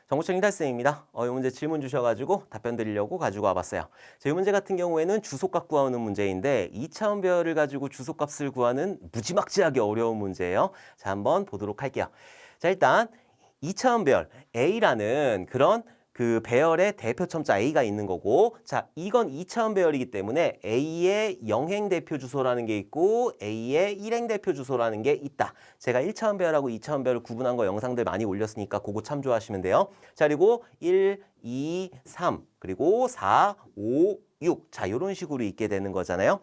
정보청 이달쌤입니다. 이 문제 질문 주셔가지고 답변 드리려고 가지고 와봤어요. 자, 이 문제 같은 경우에는 주소값 구하는 문제인데 2차원 배열을 가지고 주소값을 구하는 무지막지하게 어려운 문제예요. 자, 한번 보도록 할게요. 자, 일단 2차원 배열 A라는 그런 그 배열의 대표 첨자 A가 있는 거고, 자, 이건 2차원 배열이기 때문에 A의 영행 대표 주소라는 게 있고 A의 일행 대표 주소라는 게 있다. 제가 1차원 배열하고 2차원 배열 구분한 거 영상들 많이 올렸으니까 그거 참조하시면 돼요. 자, 그리고 1, 2, 3, 그리고 4, 5, 6. 자, 이런 식으로 있게 되는 거잖아요.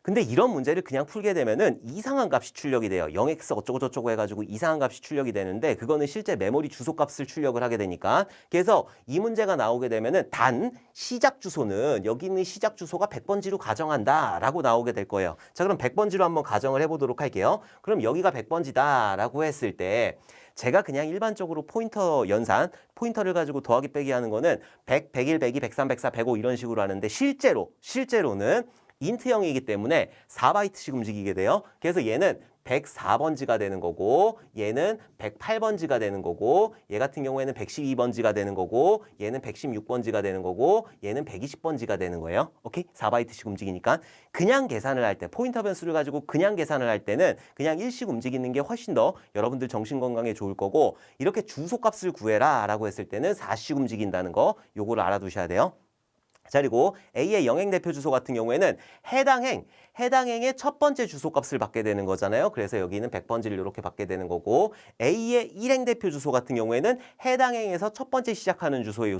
근데 이런 문제를 그냥 풀게 되면은 이상한 값이 출력이 돼요. 0x 어쩌고저쩌고 해가지고 이상한 값이 출력이 되는데 그거는 실제 메모리 주소 값을 출력을 하게 되니까. 그래서 이 문제가 나오게 되면은 단 시작 주소는 여기 있는 시작 주소가 100번지로 가정한다 라고 나오게 될 거예요. 자, 그럼 100번지로 한번 가정을 해보도록 할게요. 그럼 여기가 100번지다 라고 했을 때 제가 그냥 일반적으로 포인터 연산, 포인터를 가지고 더하기 빼기 하는 거는 100, 101, 102, 103, 104, 105 이런 식으로 하는데 실제로는 인트형이기 때문에 4바이트씩 움직이게 돼요. 그래서 얘는 104번지가 되는 거고 얘는 108번지가 되는 거고 얘 같은 경우에는 112번지가 되는 거고 얘는 116번지가 되는 거고 얘는 120번지가 되는 거예요. 오케이? 4바이트씩 움직이니까 그냥 계산을 할 때 포인터 변수를 가지고 그냥 계산을 할 때는 그냥 일씩 움직이는 게 훨씬 더 여러분들 정신건강에 좋을 거고 이렇게 주소값을 구해라 라고 했을 때는 4씩 움직인다는 거 요거를 알아두셔야 돼요. 자, 그리고 A의 영행 대표 주소 같은 경우에는 해당 행의 첫 번째 주소값을 받게 되는 거잖아요. 그래서 여기는 100번지를 이렇게 받게 되는 거고 A의 일행 대표 주소 같은 경우에는 해당 행에서 첫 번째 시작하는 주소의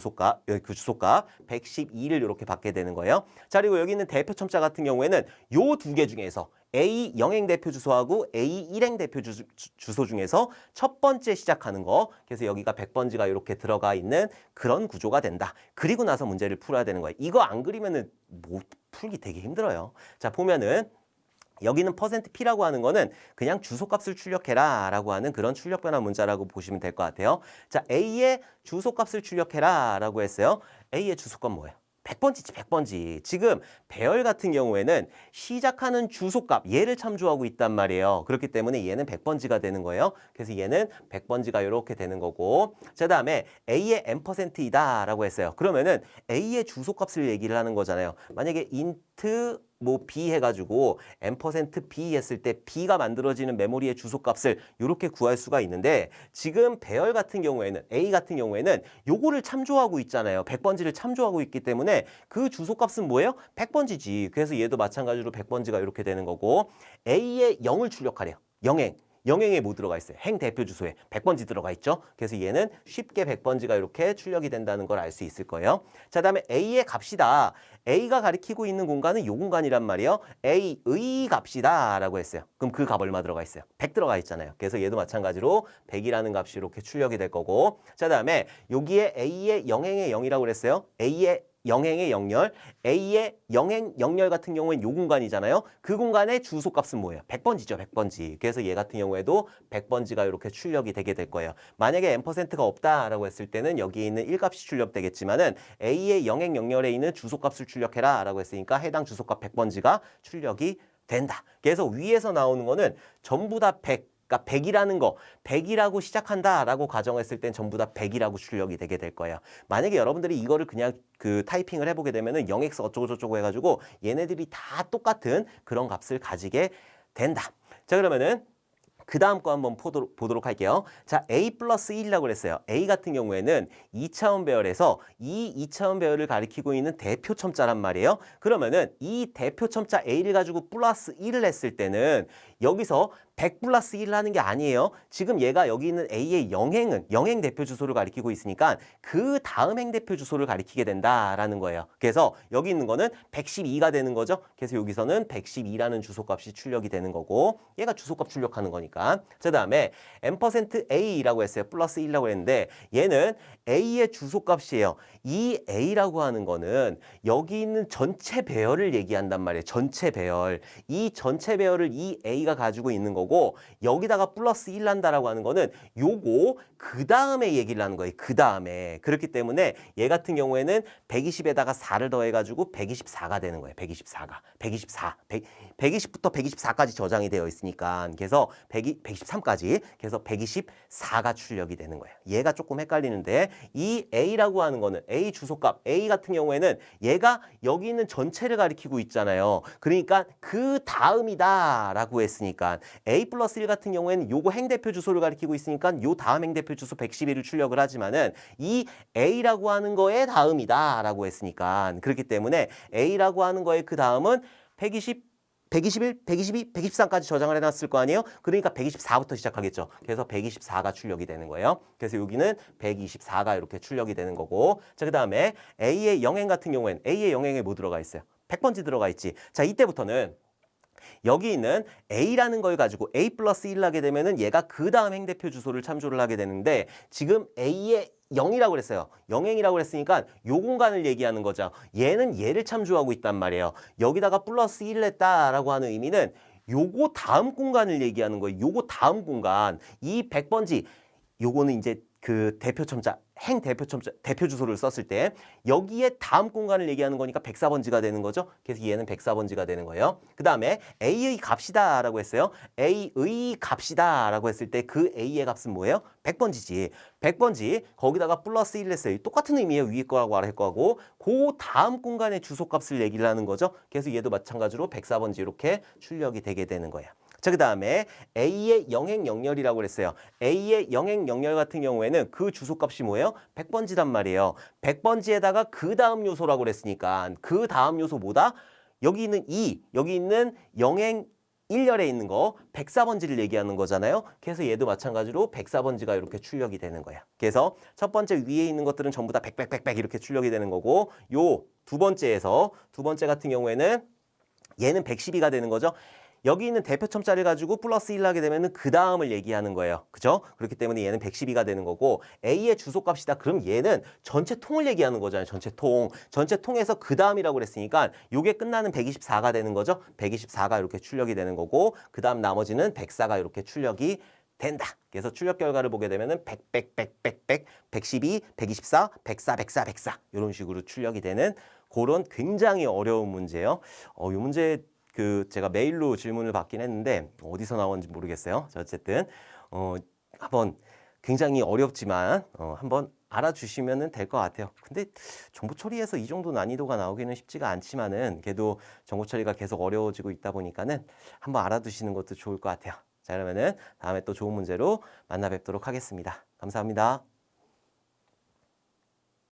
그 주소값 112를 이렇게 받게 되는 거예요. 자, 그리고 여기 있는 대표 첨자 같은 경우에는 요 두 개 중에서 A 영행 대표 주소하고 A 일행 대표 주소 중에서 첫 번째 시작하는 거. 그래서 여기가 100번지가 이렇게 들어가 있는 그런 구조가 된다. 그리고 나서 문제를 풀어야 되는 거예요. 이거 안 그리면은 뭐 풀기 되게 힘들어요. 자, 보면은 여기는 %P라고 하는 거는 그냥 주소값을 출력해라 라고 하는 그런 출력 변화 문자라고 보시면 될 것 같아요. 자, A의 주소값을 출력해라 라고 했어요. A의 주소값 뭐예요? 100번지지 100번지. 지금 배열 같은 경우에는 시작하는 주소값 얘를 참조하고 있단 말이에요. 그렇기 때문에 얘는 100번지가 되는 거예요. 그래서 얘는 100번지가 이렇게 되는 거고 자, 다음에 A의 N%이다 라고 했어요. 그러면은 A의 주소값을 얘기를 하는 거잖아요. 만약에 int 뭐 B 해가지고 n%B 했을 때 B가 만들어지는 메모리의 주소값을 이렇게 구할 수가 있는데 지금 배열 같은 경우에는 A 같은 경우에는 요거를 참조하고 있잖아요. 100번지를 참조하고 있기 때문에 그 주소값은 뭐예요? 100번지지. 그래서 얘도 마찬가지로 100번지가 이렇게 되는 거고 A의 0을 출력하래요. 영행에 뭐 들어가 있어요? 행 대표 주소에 100번지 들어가 있죠. 그래서 얘는 쉽게 100번지가 이렇게 출력이 된다는 걸 알 수 있을 거예요. 자, 다음에 A의 값이다. A가 가리키고 있는 공간은 요 공간이란 말이에요. A의 값이다 라고 했어요. 그럼 그 값 얼마 들어가 있어요? 100 들어가 있잖아요. 그래서 얘도 마찬가지로 100이라는 값이 이렇게 출력이 될 거고 자, 다음에 여기에 A의 영행의 0이라고 그랬어요. A의 영행의 영열, A의 영행 영열 같은 경우엔 요 공간이잖아요. 그 공간의 주소값은 뭐예요? 100번지죠, 100번지. 그래서 얘 같은 경우에도 100번지가 이렇게 출력이 되게 될 거예요. 만약에 N%가 없다라고 했을 때는 여기에 있는 1값이 출력되겠지만은 A의 영행 영열에 있는 주소값을 출력해라 라고 했으니까 해당 주소값 100번지가 출력이 된다. 그래서 위에서 나오는 거는 전부 다 100. 그러니까 100이라는 거, 100이라고 시작한다라고 가정했을 땐 전부 다 100이라고 출력이 되게 될 거예요. 만약에 여러분들이 이거를 그냥 그 타이핑을 해보게 되면은 0x 어쩌고저쩌고 해가지고 얘네들이 다 똑같은 그런 값을 가지게 된다. 자, 그러면은 그 다음 거 한번 보도록 할게요. 자, A 플러스 1이라고 그랬어요. A 같은 경우에는 2차원 배열에서 이 2차원 배열을 가리키고 있는 대표 첨자란 말이에요. 그러면은 이 대표 첨자 A를 가지고 플러스 1을 했을 때는 여기서 100 플러스 1을 하는 게 아니에요. 지금 얘가 여기 있는 A의 영행 대표 주소를 가리키고 있으니까 그 다음 행 대표 주소를 가리키게 된다라는 거예요. 그래서 여기 있는 거는 112가 되는 거죠. 그래서 여기서는 112라는 주소값이 출력이 되는 거고 얘가 주소값 출력하는 거니까. 자, 다음에 %A라고 했어요. 플러스 1이라고 했는데 얘는 A의 주소값이에요. 이 A라고 하는 거는 여기 있는 전체 배열을 얘기한단 말이에요. 전체 배열. 이 전체 배열을 이 A가 가지고 있는 거고 거고 여기다가 플러스 1 난다라고 하는 거는 요거 그 다음에 얘기를 하는 거예요. 그 다음에. 그렇기 때문에 얘 같은 경우에는 120에다가 4를 더해가지고 124가 되는 거예요. 124가. 120부터 124까지 저장이 되어 있으니까 그래서 123까지 그래서 124가 출력이 되는 거예요. 얘가 조금 헷갈리는데 이 A라고 하는 거는 A 주소값 A 같은 경우에는 얘가 여기 있는 전체를 가리키고 있잖아요. 그러니까 그 다음이다 라고 했으니까 A 플러스 1 같은 경우에는 요거 행대표 주소를 가리키고 있으니까 요 다음 행대표 주소 111을 출력을 하지만은 이 A라고 하는 거의 다음이다 라고 했으니까 그렇기 때문에 A라고 하는 거의 그 다음은 121, 122, 123까지 저장을 해놨을 거 아니에요? 그러니까 124부터 시작하겠죠. 그래서 124가 출력이 되는 거예요. 그래서 여기는 124가 이렇게 출력이 되는 거고 자, 그 다음에 A의 영행 같은 경우에는 A의 영행에 뭐 들어가 있어요? 100번지 들어가 있지. 자, 이때부터는 여기 있는 A라는 걸 가지고 A 플러스 1을 하게 되면은 얘가 그 다음 행대표 주소를 참조를 하게 되는데 지금 A의 0이라고 그랬어요. 영행이라고 그랬으니까 요 공간을 얘기하는 거죠. 얘는 얘를 참조하고 있단 말이에요. 여기다가 플러스 1을 했다라고 하는 의미는 요거 다음 공간을 얘기하는 거예요. 요거 다음 공간. 이 100번지 요거는 이제 그 대표 첨자, 행 대표 첨자, 대표 주소를 썼을 때 여기에 다음 공간을 얘기하는 거니까 104번지가 되는 거죠. 그래서 얘는 104번지가 되는 거예요. 그 다음에 A의 값이다 라고 했어요. A의 값이다 라고 했을 때 그 A의 값은 뭐예요? 100번지지. 100번지 거기다가 플러스 1을 했어요. 똑같은 의미예요. 위에 거하고 아래 거하고 그 다음 공간의 주소값을 얘기를 하는 거죠. 그래서 얘도 마찬가지로 104번지 이렇게 출력이 되게 되는 거예요. 자, 그 다음에 A의 영행 영렬이라고 그랬어요. A의 영행 영렬 같은 경우에는 그 주소값이 뭐예요? 100번지란 말이에요. 100번지에다가 그 다음 요소라고 그랬으니까 그 다음 요소 뭐다? 여기 있는 여기 있는 영행 1열에 있는 거 104번지를 얘기하는 거잖아요. 그래서 얘도 마찬가지로 104번지가 이렇게 출력이 되는 거야. 그래서 첫 번째 위에 있는 것들은 전부 다 100 이렇게 출력이 되는 거고 요 두 번째 같은 경우에는 얘는 112가 되는 거죠. 여기 있는 대표 첨자를 가지고 플러스 1을 하게 되면 그 다음을 얘기하는 거예요. 그죠? 그렇기 때문에 얘는 112가 되는 거고 A의 주소값이다. 그럼 얘는 전체 통을 얘기하는 거잖아요. 전체 통. 전체 통에서 그 다음이라고 그랬으니까 요게 끝나는 124가 되는 거죠. 124가 이렇게 출력이 되는 거고 그 다음 나머지는 104가 이렇게 출력이 된다. 그래서 출력 결과를 보게 되면은 112, 124, 104 이런 식으로 출력이 되는 그런 굉장히 어려운 문제예요. 이 문제 제가 메일로 질문을 받긴 했는데 어디서 나왔는지 모르겠어요. 자, 어쨌든 한번 굉장히 어렵지만 한번 알아주시면 될 것 같아요. 근데 정보 처리에서 이 정도 난이도가 나오기는 쉽지가 않지만은 그래도 정보 처리가 계속 어려워지고 있다 보니까는 한번 알아두시는 것도 좋을 것 같아요. 자, 그러면은 다음에 또 좋은 문제로 만나 뵙도록 하겠습니다. 감사합니다.